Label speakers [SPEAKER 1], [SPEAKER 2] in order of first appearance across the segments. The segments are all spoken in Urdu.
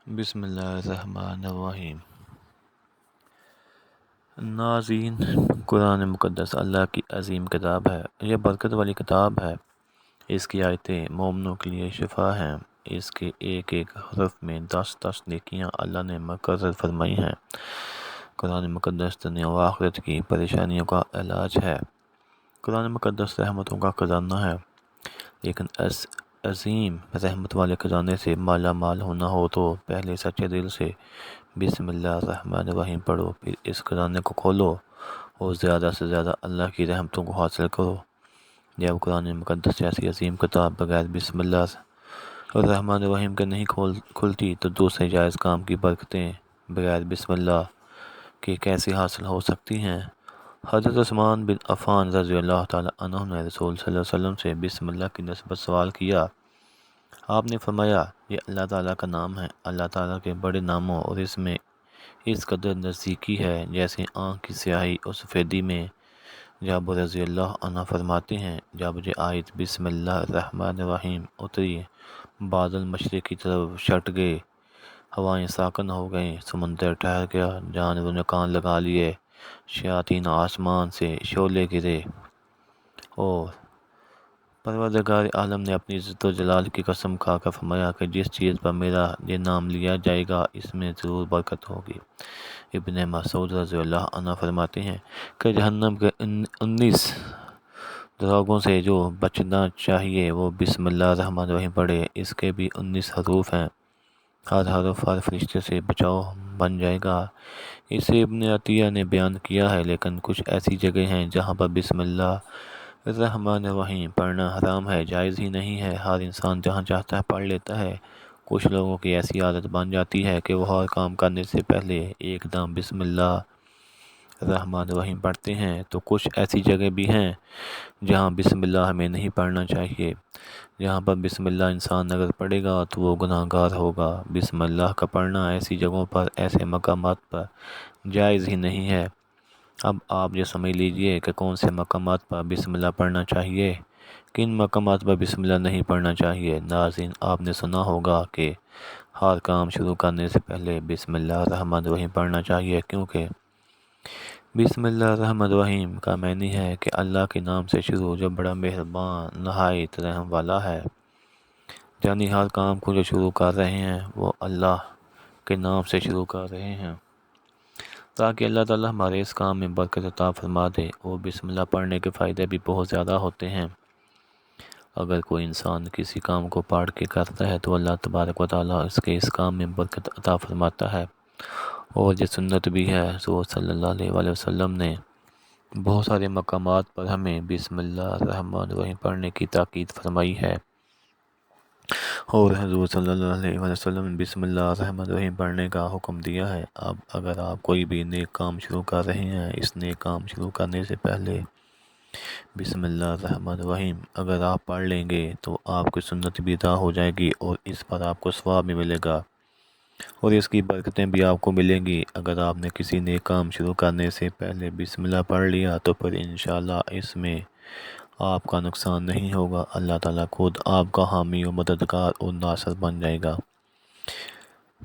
[SPEAKER 1] بسم اللہ الرحمن الرحیم۔ ناظرین، قرآن مقدس اللہ کی عظیم کتاب ہے۔ یہ برکت والی کتاب ہے۔ اس کی آیتیں مومنوں کے لیے شفا ہیں۔ اس کے ایک ایک حرف میں 10 نیکیاں اللہ نے مقرر فرمائی ہیں۔ قرآن مقدس دنیا و آخرت کی پریشانیوں کا علاج ہے۔ قرآن مقدس رحمتوں کا خزانہ ہے، لیکن عظیم رحمت والے خزانے سے مالا مال ہونا ہو تو پہلے سچے دل سے بسم اللہ الرحمن الرحیم پڑھو، پھر اس خزانے کو کھولو اور زیادہ سے زیادہ اللہ کی رحمتوں کو حاصل کرو۔ جب قرآن مقدس جیسی عظیم کتاب بغیر بسم اللہ الرحمن الرحیم کے نہیں کھلتی تو دوسرے جائز کام کی برکتیں بغیر بسم اللہ کے کیسے حاصل ہو سکتی ہیں؟ حضرت عثمان بن عفان رضی اللہ تعالیٰ عنہ نے رسول صلی اللہ علیہ وسلم سے بسم اللہ کی نسبت سوال کیا۔ آپ نے فرمایا، یہ اللہ تعالیٰ کا نام ہے، اللہ تعالیٰ کے بڑے ناموں اور اس میں اس قدر نزدیکی ہے جیسے آنکھ کی سیاہی اور سفیدی میں۔ جابر رضی اللہ عنہ فرماتے ہیں، جب یہ آیت بسم اللہ الرحمن الرحیم اتری، بادل مشرق کی طرف چھٹ گئے، ہوائیں ساکن ہو گئیں، سمندر ٹھہر گیا، جانوروں نے کان لگا لیے، شیاطین آسمان سے شعلے گرے، اور پروردگار عالم نے اپنی عزت و جلال کی قسم کھا کر فرمایا کہ جس چیز پر میرا یہ نام لیا جائے گا اس میں ضرور برکت ہوگی۔ ابن مسعود رضی اللہ عنہ فرماتے ہیں کہ جہنم کے 19 دروازوں سے جو بچنا چاہیے وہ بسم اللہ الرحمن الرحیم پڑھے۔ اس کے بھی 19 حروف ہیں، ہر حرف ہر فرشتے سے بچاؤ بن جائے گا۔ اسے ابن عطیہ نے بیان کیا ہے، لیکن کچھ ایسی جگہ ہیں جہاں پر بسم اللہ الرحمن الرحیم پڑھنا حرام ہے، جائز ہی نہیں ہے۔ ہر انسان جہاں چاہتا ہے پڑھ لیتا ہے۔ کچھ لوگوں کی ایسی عادت بن جاتی ہے کہ وہ ہر کام کرنے سے پہلے ایک دم بسم اللہ الرحمن الرحیم پڑھتے ہیں، تو کچھ ایسی جگہ بھی ہیں جہاں بسم اللہ ہمیں نہیں پڑھنا چاہیے۔ جہاں پر بسم اللہ انسان اگر پڑھے گا تو وہ گناہ گار ہوگا۔ بسم اللہ کا پڑھنا ایسی جگہوں پر، ایسے مقامات پر جائز ہی نہیں ہے۔ اب آپ یہ سمجھ لیجئے کہ کون سے مقامات پر بسم اللہ پڑھنا چاہیے، کن مقامات پر بسم اللہ نہیں پڑھنا چاہیے۔ ناظرین، آپ نے سنا ہوگا کہ ہر کام شروع کرنے سے پہلے بسم اللہ الرحمن الرحیم پڑھنا چاہیے، کیونکہ بسم اللہ الرحمن الرحیم کا معنی ہے کہ اللہ کے نام سے شروع جو بڑا مہربان نہایت رحم والا ہے، یعنی ہر کام کو جو شروع کر رہے ہیں وہ اللہ کے نام سے شروع کر رہے ہیں، تاکہ اللہ تعالیٰ ہمارے اس کام میں برکت عطا فرما دے۔ اور بسم اللہ پڑھنے کے فائدے بھی بہت زیادہ ہوتے ہیں۔ اگر کوئی انسان کسی کام کو پڑھ کے کرتا ہے تو اللہ تبارک و تعالیٰ اس کام میں برکت عطا فرماتا ہے۔ اور یہ سنت بھی ہے، رسول صلی اللہ علیہ وسلم نے بہت سارے مقامات پر ہمیں بسم اللہ الرحمن الرحیم پڑھنے کی تاکید فرمائی ہے، اور حضور صلی اللہ علیہ وسلم نے بسم اللہ الرحمن الرحیم پڑھنے کا حکم دیا ہے۔ اب اگر آپ کوئی بھی نیک کام شروع کر رہے ہیں، اس نیک کام شروع کرنے سے پہلے بسم اللہ الرحمن الرحیم اگر آپ پڑھ لیں گے تو آپ کی سنت بھی ادا ہو جائے گی، اور اس پر آپ کو ثواب بھی ملے گا، اور اس کی برکتیں بھی آپ کو ملیں گی۔ اگر آپ نے کسی نیک کام شروع کرنے سے پہلے بسم اللہ پڑھ لیا تو پھر انشاءاللہ اس میں آپ کا نقصان نہیں ہوگا، اللہ تعالیٰ خود آپ کا حامی و مددگار اور ناصر بن جائے گا،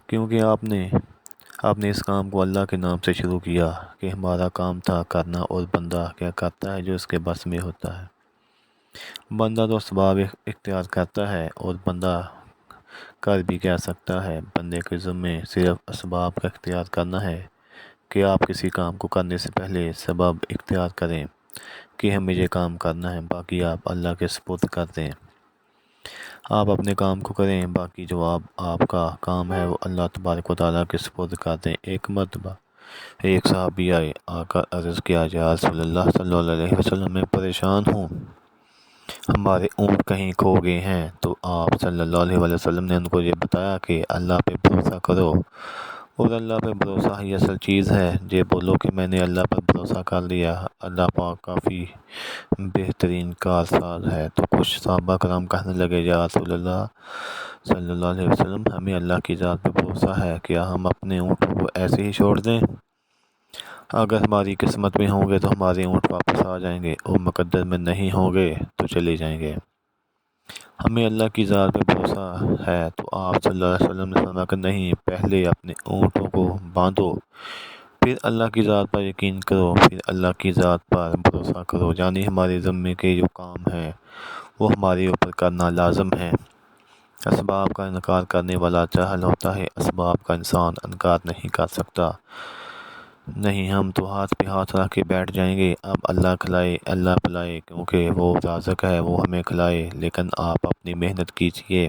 [SPEAKER 1] کیونکہ آپ نے اس کام کو اللہ کے نام سے شروع کیا کہ ہمارا کام تھا کرنا، اور بندہ کیا کرتا ہے جو اس کے بس میں ہوتا ہے۔ بندہ تو اسباب اختیار کرتا ہے، اور بندہ کر بھی کہہ سکتا ہے، بندے کے ذمے صرف اسباب کا اختیار کرنا ہے کہ آپ کسی کام کو کرنے سے پہلے سبب اختیار کریں کہ ہمیں یہ کام کرنا ہے، باقی آپ اللہ کے سپرد کر دیں۔ آپ اپنے کام کو کریں، باقی جو آپ کا کام ہے وہ اللہ تبارک و تعالیٰ کے سپرد کر دیں۔ ایک مرتبہ ایک صحابی آئے، آ کر عرض کیا، یا رسول اللہ صلی اللہ علیہ وسلم میں پریشان ہوں، ہمارے اونٹ کہیں کھو گئے ہیں۔ تو آپ صلی اللہ علیہ وسلم نے ان کو یہ بتایا کہ اللہ پہ بھروسہ کرو، اور اللہ پہ بھروسہ ہی اصل چیز ہے۔ یہ بولو کہ میں نے اللہ پر بھروسہ کر لیا، اللہ پاک کافی بہترین کارساز ہے۔ تو کچھ صحابہ کرام کہنے لگے، یا رسول اللہ صلی اللہ علیہ وسلم، ہمیں اللہ کی ذات پہ بھروسہ ہے، کیا ہم اپنے اونٹوں کو ایسے ہی چھوڑ دیں؟ اگر ہماری قسمت میں ہوں گے تو ہمارے اونٹ واپس آ جائیں گے، اور مقدر میں نہیں ہوں گے تو چلے جائیں گے۔ ہمیں اللہ کی ذات پہ بھروسہ ہے تو آپ صلی اللہ علیہ وسلم نے فرمایا کہ نہیں، پہلے اپنے اونٹوں کو باندھو، پھر اللہ کی ذات پر یقین کرو، پھر اللہ کی ذات پر بھروسہ کرو، یعنی ہمارے ذمے کے جو کام ہیں وہ ہمارے اوپر کرنا لازم ہے۔ اسباب کا انکار کرنے والا جاہل ہوتا ہے، اسباب کا انسان انکار نہیں کر سکتا۔ نہیں، ہم تو ہاتھ پہ ہاتھ رکھ کے بیٹھ جائیں گے، اب اللہ کھلائے اللہ پلائے، کیونکہ وہ رازق ہے، وہ ہمیں کھلائے، لیکن آپ اپنی محنت کیجئے،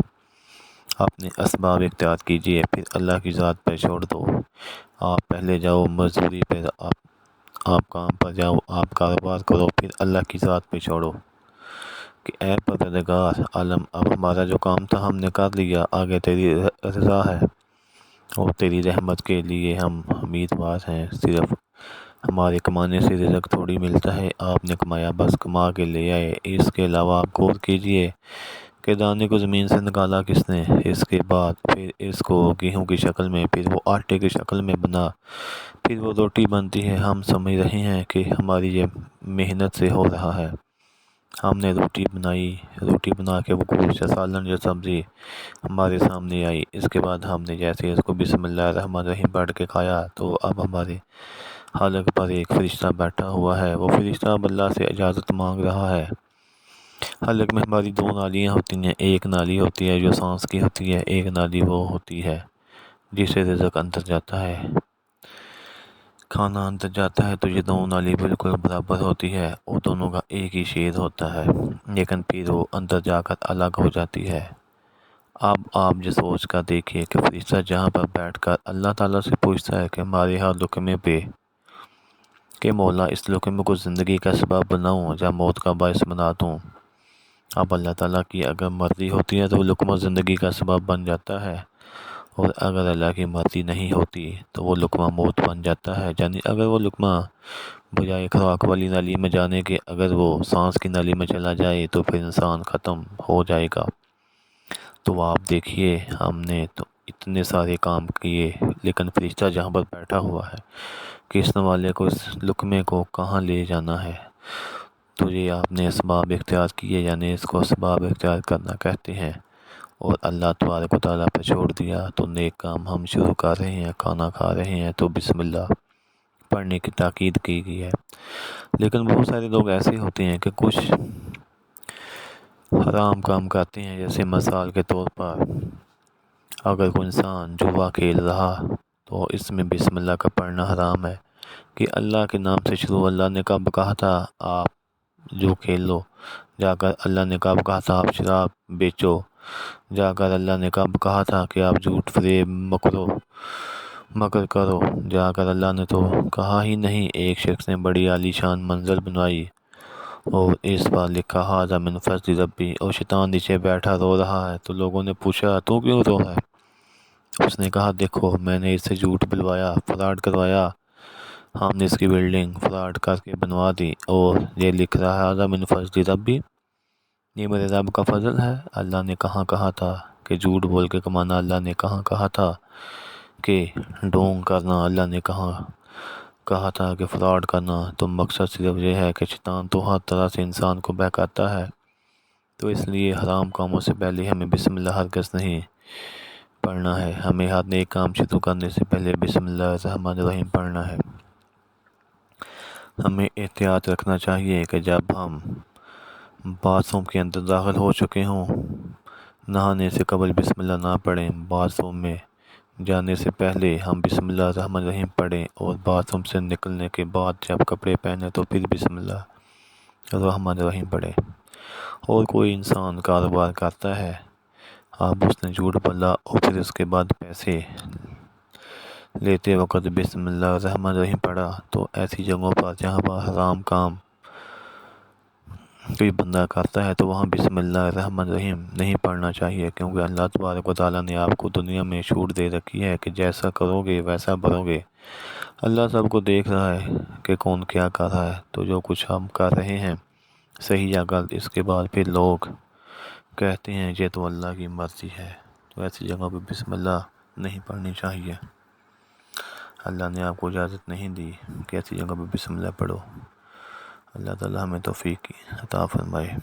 [SPEAKER 1] اپنے اسباب اختیار کیجئے، پھر اللہ کی ذات پہ چھوڑ دو۔ آپ پہلے جاؤ مزدوری پہ، آپ کام پر جاؤ، آپ کاروبار کرو، پھر اللہ کی ذات پہ چھوڑو کہ اے پروردگار عالم، اب ہمارا جو کام تھا ہم نے کر لیا، آگے تیری رضا ہے اور تیری رحمت کے لیے ہم امیدوار ہیں، صرف ہمارے کمانے سے رزق تھوڑی ملتا ہے، آپ نے کمایا بس کما کے لے آئے، اس کے علاوہ آپ غور کیجئے کہ دانے کو زمین سے نکالا کس نے، اس کے بعد پھر اس کو گیہوں کی شکل میں، پھر وہ آٹے کی شکل میں بنا، پھر وہ روٹی بنتی ہے، ہم سمجھ رہے ہیں کہ ہماری یہ محنت سے ہو رہا ہے۔ ہم نے روٹی بنائی، روٹی بنا کے وہ گوشت یا سالن یا سبزی ہمارے سامنے آئی، اس کے بعد ہم نے جیسے اس کو بسم اللہ الرحمن الرحیم پڑھ کے کھایا تو اب ہمارے حلق پر ایک فرشتہ بیٹھا ہوا ہے، وہ فرشتہ اب اللہ سے اجازت مانگ رہا ہے۔ حلق میں ہماری دو نالیاں ہوتی ہیں، ایک نالی ہوتی ہے جو سانس کی ہوتی ہے، ایک نالی وہ ہوتی ہے جس سے رزق اندر جاتا ہے، کھانا اندر جاتا ہے، تو یہ دونوں نالی بالکل برابر ہوتی ہے اور دونوں کا ایک ہی شیل ہوتا ہے، لیکن پھر وہ اندر جا کر الگ ہو جاتی ہے۔ اب آپ جو سوچ کر دیکھیے کہ فرشتہ جہاں پر بیٹھ کر اللہ تعالیٰ سے پوچھتا ہے کہ ہمارے ہر لقمے پہ کہ مولا اس لقمے کو زندگی کا سبب بناؤں یا موت کا باعث بنا دوں، اب اللہ تعالیٰ کی اگر مرضی ہوتی ہے تو وہ لقمہ زندگی کا سبب بن جاتا ہے، اور اگر اللہ کی مرضی نہیں ہوتی تو وہ لقمہ موت بن جاتا ہے، یعنی اگر وہ لقمہ بجائے خوراک والی نالی میں جانے کے اگر وہ سانس کی نالی میں چلا جائے تو پھر انسان ختم ہو جائے گا۔ تو آپ دیکھیے ہم نے تو اتنے سارے کام کیے، لیکن فرشتہ جہاں پر بیٹھا ہوا ہے کہ اس والے کو اس لقمے کو کہاں لے جانا ہے، تو یہ آپ نے اسباب اختیار کیے، یعنی اس کو اسباب اختیار کرنا کہتے ہیں، اور اللہ تبارک و تعالیٰ پہ چھوڑ دیا، تو نیک کام ہم شروع کر رہے ہیں، کھانا کھا رہے ہیں تو بسم اللہ پڑھنے کی تاکید کی گئی ہے۔ لیکن بہت سارے لوگ ایسے ہوتے ہیں کہ کچھ حرام کام کرتے ہیں، جیسے مثال کے طور پر اگر کوئی انسان جوا کھیل رہا تو اس میں بسم اللہ کا پڑھنا حرام ہے، کہ اللہ کے نام سے شروع، اللہ نے کب کہا تھا آپ جو کھیل لو، جا کر اللہ نے کب کہا تھا آپ شراب بیچو، جا کر اللہ نے کب کہا تھا کہ آپ جھوٹ فریب مکر کرو، جا کر اللہ نے تو کہا ہی نہیں۔ ایک شخص نے بڑی عالی شان منزل بنوائی اور اس پر لکھا ھذا من فضل ربی، اور شیطان نیچے بیٹھا رو رہا ہے، تو لوگوں نے پوچھا تو کیوں رو رہا ہے؟ اس نے کہا دیکھو میں نے اس سے جھوٹ بلوایا، فراڈ کروایا، ہم نے اس کی بلڈنگ فراڈ کر کے بنوا دی، اور یہ لکھ رہا ہے ھذا من فضل ربی، یہ میرے رب کا فضل ہے۔ اللہ نے کہاں کہا تھا کہ جھوٹ بول کے کمانا، اللہ نے کہاں کہا تھا کہ ڈھونگ کرنا، اللہ نے کہا تھا کہ فراڈ کرنا، تو مقصد صرف یہ ہے کہ شیطان تو ہر طرح سے انسان کو بہکاتا ہے، تو اس لیے حرام کاموں سے پہلے ہمیں بسم اللہ ہرگز نہیں پڑھنا ہے، ہمیں ہر نیک کام شروع کرنے سے پہلے بسم اللہ الرحمن الرحیم پڑھنا ہے۔ ہمیں احتیاط رکھنا چاہیے کہ جب ہم باتھ روم کے اندر داخل ہو چکے ہوں، نہانے سے قبل بسم اللہ نہ پڑھیں، باتھ روم میں جانے سے پہلے ہم بسم اللہ الرحمن الرحیم پڑھیں، اور باتھ روم سے نکلنے کے بعد جب کپڑے پہنے تو پھر بسم اللہ الرحمن الرحیم پڑھیں۔ اور کوئی انسان کاروبار کرتا ہے، اب اس نے جھوٹ بولا اور پھر اس کے بعد پیسے لیتے وقت بسم اللہ الرحمن الرحیم پڑھا، تو ایسی جگہوں پر جہاں پر حرام کام کوئی بندہ کرتا ہے تو وہاں بسم اللہ الرحمن الرحیم نہیں پڑھنا چاہیے، کیونکہ اللہ تبارک و تعالیٰ نے آپ کو دنیا میں چھوٹ دے رکھی ہے کہ جیسا کرو گے ویسا بھرو گے۔ اللہ سب کو دیکھ رہا ہے کہ کون کیا کر رہا ہے، تو جو کچھ ہم کر رہے ہیں صحیح یا غلط، اس کے بعد پھر لوگ کہتے ہیں یہ تو اللہ کی مرضی ہے، تو ایسی جگہ پہ بسم اللہ نہیں پڑھنی چاہیے۔ اللہ نے آپ کو اجازت نہیں دی کہ ایسی جگہ پہ بسم اللہ پڑھو۔ اللہ تعالیٰ ہمیں توفیق عطا فرمائے۔